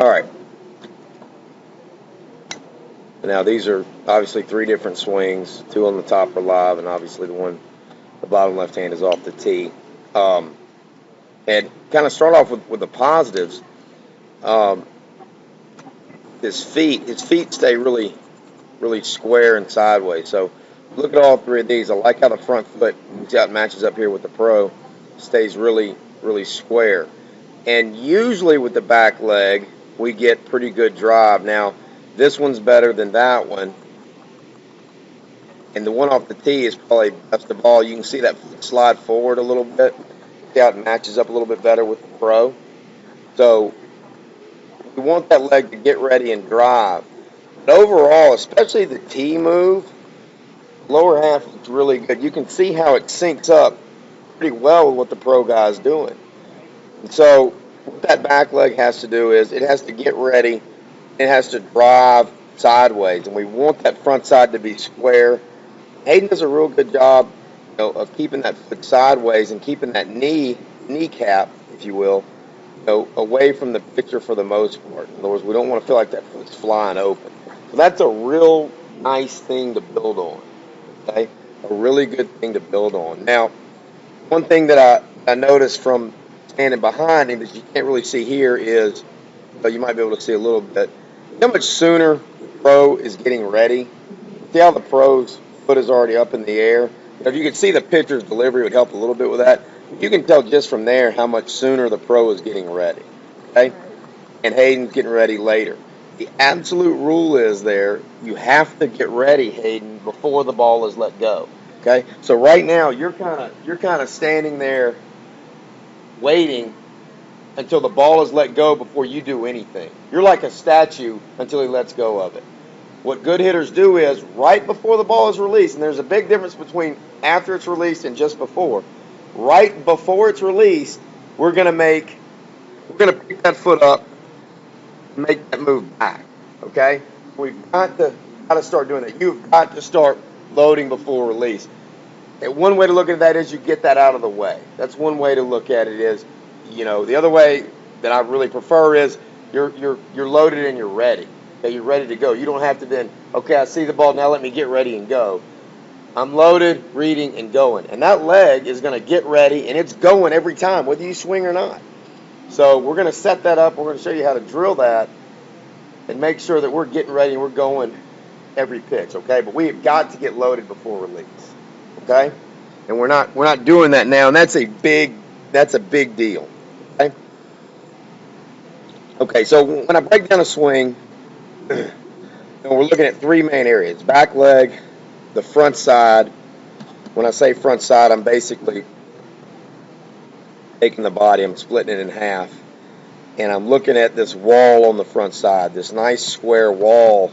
All right. Now these are obviously 3 different swings. 2 on the top are live, and obviously the bottom left hand is off the tee. And kind of start off with the positives. His feet stay really square and sideways. So look at all 3 of these. I like how the front foot, see how it matches up here with the Pro, stays really square. And usually with the back leg, we get pretty good drive. Now, this one's better than that one. And the one off the tee is probably best of all. You can see that slide forward a little bit. See how it matches up a little bit better with the Pro. So we want that leg to get ready and drive. But overall, especially the tee move, lower half looks really good. You can see how it syncs up pretty well with what the Pro guy's doing. And so what that back leg has to do is it has to get ready. It has to drive sideways, and we want that front side to be square. Hayden does a real good job, of keeping that foot sideways and keeping that kneecap, if you will, away from the picture for the most part. In other words, we don't want to feel like that foot's flying open. So that's a real nice thing to build on. Okay, a really good thing to build on. Now, one thing that I noticed from standing behind him that you can't really see here is, but you might be able to see a little bit, how much sooner the Pro is getting ready. See how the Pro's foot is already up in the air? If you could see the pitcher's delivery, it would help a little bit with that. You can tell just from there how much sooner the Pro is getting ready. Okay? And Hayden's getting ready later. The absolute rule is there, you have to get ready, Hayden, before the ball is let go. Okay? So right now you're kind of standing there waiting until the ball is let go before you do anything. You're like a statue until he lets go of it. What good hitters do is right before the ball is released, and there's a big difference between after it's released and just before. Right before it's released, we're going to pick that foot up and make that move back. Okay? We've got to start doing that. You've got to start loading before release. And one way to look at that is you get that out of the way. That's one way to look at it is, the other way that I really prefer is you're loaded and you're ready. Okay, you're ready to go. You don't have to then, okay, I see the ball, now let me get ready and go. I'm loaded, reading, and going. And that leg is going to get ready, and it's going every time, whether you swing or not. So we're going to set that up. We're going to show you how to drill that and make sure that we're getting ready and we're going every pitch, okay? But we have got to get loaded before release, okay? And we're not doing that now, and that's a big deal, okay? Okay, so when I break down a swing, we're looking at 3 main areas: back leg, the front side. When I say front side, I'm basically taking the body, I'm splitting it in half, and I'm looking at this wall on the front side, this nice square wall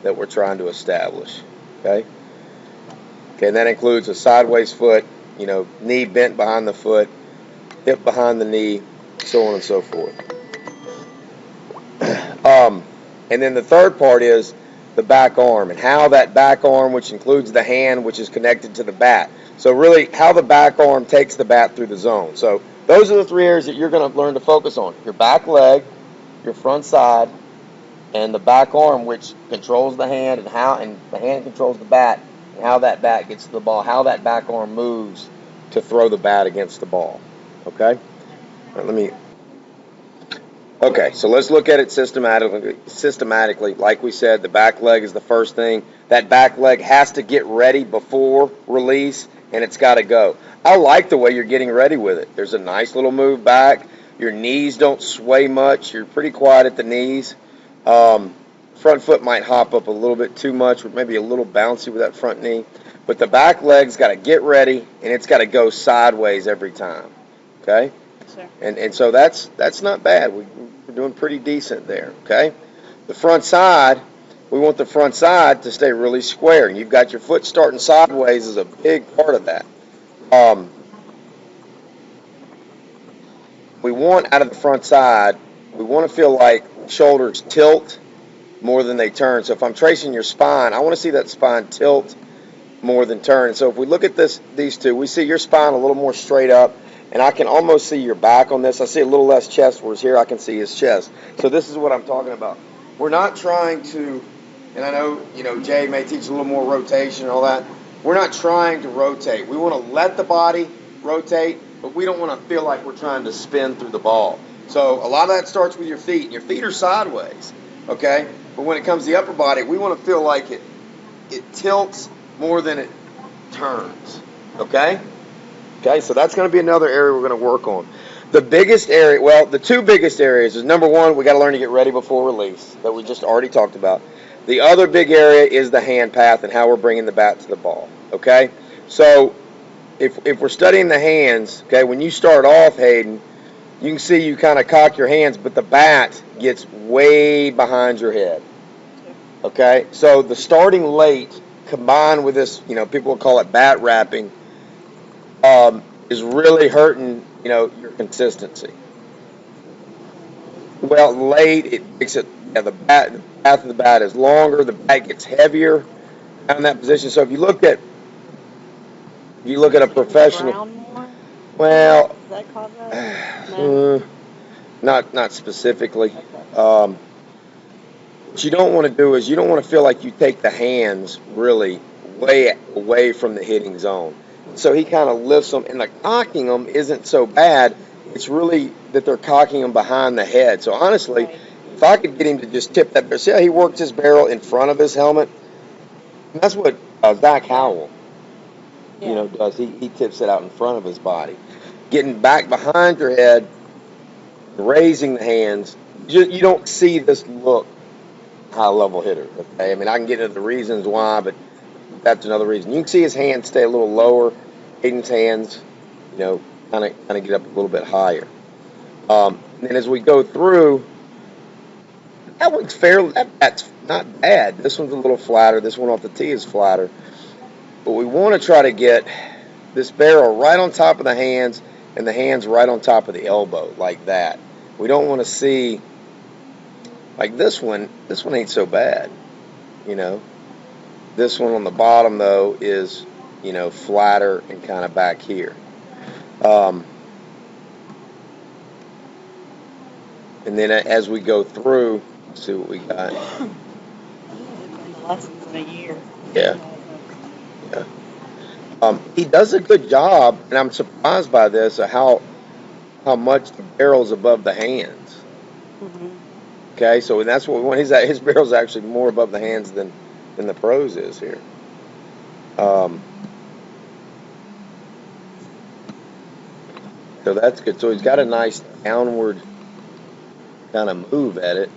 that we're trying to establish. Okay, and that includes a sideways foot, knee bent behind the foot, hip behind the knee, so on and so forth. And then the third part is the back arm, and how that back arm, which includes the hand, which is connected to the bat. So really how the back arm takes the bat through the zone. So those are the 3 areas that you're going to learn to focus on: your back leg, your front side, and the back arm, which controls the hand, and the hand controls the bat, and how that bat gets to the ball, how that back arm moves to throw the bat against the ball. Okay? All right, Okay, so let's look at it systematically. Like we said, the back leg is the first thing. That back leg has to get ready before release, and it's got to go. I like the way you're getting ready with it. There's a nice little move back. Your knees don't sway much. You're pretty quiet at the knees. Front foot might hop up a little bit too much, or maybe a little bouncy with that front knee. But the back leg's got to get ready, and it's got to go sideways every time. Okay? Sure. And so that's not bad. We're doing pretty decent there, okay? The front side, we want the front side to stay really square. And you've got your foot starting sideways is a big part of that. We want out of the front side, we want to feel like shoulders tilt more than they turn. So if I'm tracing your spine, I want to see that spine tilt more than turn. So if we look at these two, we see your spine a little more straight up, and I can almost see your back on this. I see a little less chest, whereas here I can see his chest. So this is what I'm talking about. We're not trying to, and I know, Jay may teach a little more rotation and all that. We're not trying to rotate. We want to let the body rotate, but we don't want to feel like we're trying to spin through the ball. So a lot of that starts with your feet. Your feet are sideways, okay? But when it comes to the upper body, we want to feel like it tilts more than it turns, okay? Okay, so that's going to be another area we're going to work on. The biggest area, well, the two biggest areas is, number one, we got to learn to get ready before release, that we just already talked about. The other big area is the hand path and how we're bringing the bat to the ball, okay? So if we're studying the hands, okay, when you start off, Hayden, you can see you kind of cock your hands, but the bat gets way behind your head, okay? So the starting late combined with this, people will call it bat wrapping, is really hurting, your consistency. Well, late, it makes it, the path of the bat is longer, the bat gets heavier in that position. So if you look at a professional, well, does that cause that? No. Not specifically. What you don't want to do is you don't want to feel like you take the hands really way away from the hitting zone. So he kind of lifts them, and the cocking them isn't so bad. It's really that they're cocking them behind the head. So honestly, Right. if I could get him to just tip that barrel, see how he works his barrel in front of his helmet? And that's what Zach Howell, does. He tips it out in front of his body. Getting back behind your head, raising the hands, you don't see this look high-level hitter, okay? I mean, I can get into the reasons why, but that's another reason. You can see his hands stay a little lower. Hayden's hands, kind of get up a little bit higher. And then as we go through, that one's fairly, that's not bad. This one's a little flatter. This one off the tee is flatter. But we want to try to get this barrel right on top of the hands and the hands right on top of the elbow, like that. We don't want to see, like this one ain't so bad, This one on the bottom, though, is, flatter and kind of back here. And then as we go through, let's see what we got. Lessons in a year. Yeah. He does a good job, and I'm surprised by this, of how much the barrel's above the hands. Mm-hmm. Okay, so that's what we want. His barrel's actually more above the hands than the pros is here. So that's good. So he's got a nice downward kind of move at it.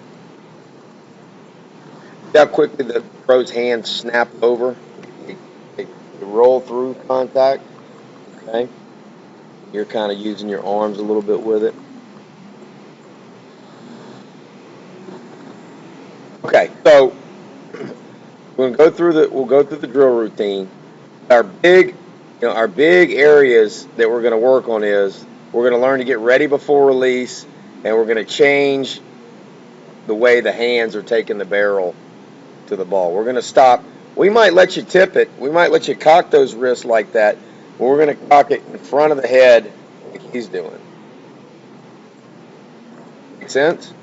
See how quickly the pro's hands snap over. They roll through contact. Okay. You're kind of using your arms a little bit with it. Okay, so we'll go through the drill routine. Our big areas that we're going to work on is we're going to learn to get ready before release, and we're going to change the way the hands are taking the barrel to the ball. We're going to stop. We might let you tip it. We might let you cock those wrists like that, but we're going to cock it in front of the head like he's doing. Make sense?